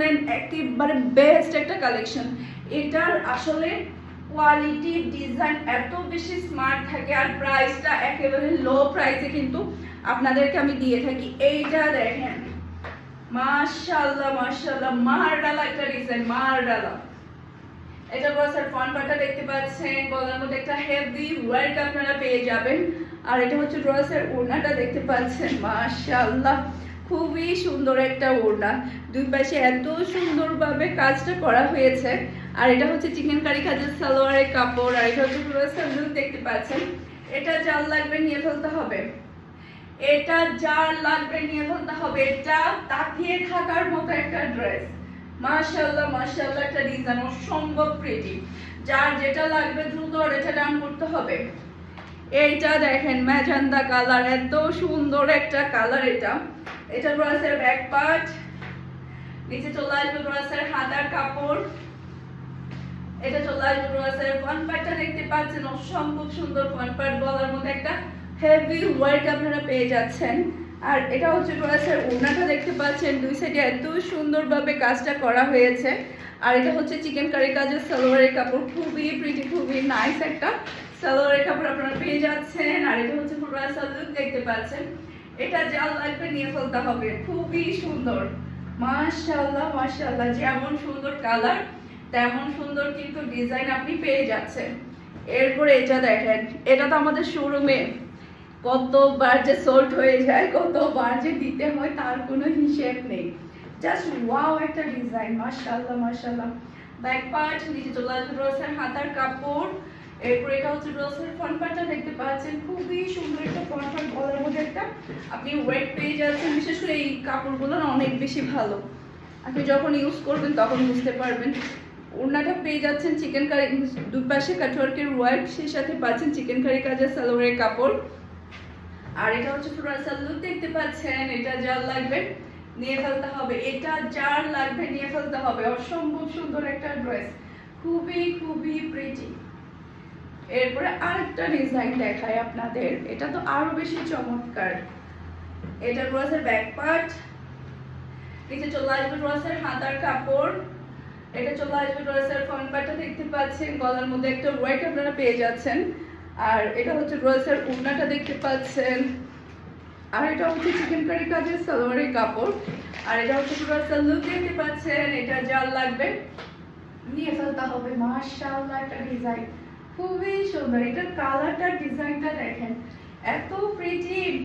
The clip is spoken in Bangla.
নেন, একেবারে বেস্ট একটা কালেকশন। এটার আসলে কোয়ালিটি ডিজাইন এত বেশি স্মার্ট থাকে, আর প্রাইসটা একেবারে লো প্রাইসে কিন্তু আপনাদেরকে আমি দিয়ে থাকি। এইটা দেখেন, মাশাআল্লাহ মাশাআল্লাহ, মারডালা একটা ডিজাইন, মারডালা। এটা বসার ফ্রন্ট পার্টটা দেখতে পাচ্ছেন, গলার মধ্যে একটা হেভি ওয়ার্ক আপনারা পেয়ে যাবেন। আর এটা হচ্ছে ড্রেসের ওড়নাটা দেখতে পাচ্ছেন, মাশাআল্লাহ খুবই সুন্দর একটা ওড়না, দুই পাশে এত সুন্দরভাবে কাজটা করা হয়েছে। আর এটা হচ্ছে চিকেন কারি কাজের সালোয়ারের কাপড়, আর এটা হচ্ছে ড্রেসের লুক দেখতে পাচ্ছেন। এটা যার লাগবে নিয়ে ফেলতে হবে, এটা যার লাগবে নিয়ে ফেলতে হবে। এটা তাকিয়ে থাকার মতো একটা ড্রেস, মাশাআল্লাহ মাশাআল্লাহ, একটা ডিজাইন অসম্ভব প্রিটি। যার যেটা লাগবে দ্রুত এটা ডান করতে হবে। এইটা দেখেন ম্যাজেন্ডা কালার, এত সুন্দর একটা কালার। এটা ড্রেসের ব্যাক পার্ট, নিচে চলে আসবে ড্রেসের হাতার কাপড়, এটা চলে আসবে ড্রেসের ফ্রন্ট পার্টটা দেখতে পাচ্ছেন, অসম্ভব সুন্দর ফ্রন্ট পার্ট, গলার মধ্যে একটা হেভি ওয়ার্ক আপনারা পেয়ে যাচ্ছেন। আর এটা হচ্ছে ড্রেসের ওড়নাটা দেখতে পাচ্ছেন, দুই সাইডে এত সুন্দরভাবে কাজটা করা হয়েছে। আর এটা হচ্ছে চিকেন কারি কাজের সালোয়ারের কাপড়, খুবই প্রিটি, খুবই নাইস একটা সালোয়ারের কাপড় আপনারা পেয়ে যাচ্ছেন। আর এটা হচ্ছে পুরো লুক দেখতে পাচ্ছেন। এটা যা লাগবে নিয়ে ফেলতে হবে, খুবই সুন্দর, মাশাআল্লাহ মাশাআল্লাহ। যেমন সুন্দর কালার তেমন সুন্দর কিন্তু ডিজাইন আপনি পেয়ে যাচ্ছেন। এরপরে এটা দেখেন, এটা তো আমাদের শোরুমে কতবার যে সোল্ড হয়ে যায়, কতবার যে দিতে হয় তার কোনো হিসেব নেই। জাস্ট ওয়াও একটা ডিজাইন, মাশাআল্লাহ মাশাআল্লাহ। ব্যাক পার্ট, নিচে চলে আসবে ড্রেসের হাতার কাপড়। এরপর এটা হচ্ছে ড্রেসের ফ্রন্ট পার্টটা দেখতে পাচ্ছেন, খুবই সুন্দর একটা ফ্রন্ট পার্ট, গলার মধ্যে একটা আপনি ওয়েট পেয়ে যাচ্ছেন। বিশেষ করে এই কাপড়গুলো না অনেক বেশি ভালো, আপনি যখন ইউজ করবেন তখন বুঝতে পারবেন। ওড়নাটা পেয়ে যাচ্ছেন চিকেন কারি, দুই পাশে কাটওয়ার্কের ওয়ার্ক, সেই সাথে পাচ্ছেন চিকেন কারি কাজের সালোয়ারের কাপড়। আর এটা হচ্ছে ফ্লোরাল লুক দেখতে পাচ্ছেন। এটা যার লাগবে নিয়ে ফেলতে হবে, এটা যার লাগবে নিয়ে ফেলতে হবে। অসম্ভব সুন্দর একটা ড্রেস, খুবই খুবই প্রিটি। এরপরে আরেকটা ডিজাইন দেখাই আপনাদের, এটা তো আরো বেশি চমৎকার। এটা ড্রেসের ব্যাক পার্ট, নিচে চলে আসবে ড্রেসের হাতার কাপড়, এটা চলে আসবে ড্রেসের ফ্রন্ট পার্টটা দেখতে পাচ্ছেন, গলার মধ্যে একটা ওয়ার্ক আপনারা পেয়ে যাচ্ছেন। আর এটা হচ্ছে ড্রেসের ওড়নাটা দেখতে পাচ্ছেন। আর এটা হচ্ছে চিকেন কারি কাজের সালোয়ারের কাপড়। আর এটা হচ্ছে ড্রেসের লুক দেখতে পাচ্ছেন। এটা যার লাগবে নিয়ে ফেলতে হবে, মাশাআল্লাহ একটা ডিজাইন, খুবই সুন্দর। এটার কালারটা ডিজাইনটা দেখেন, এত প্রিটি।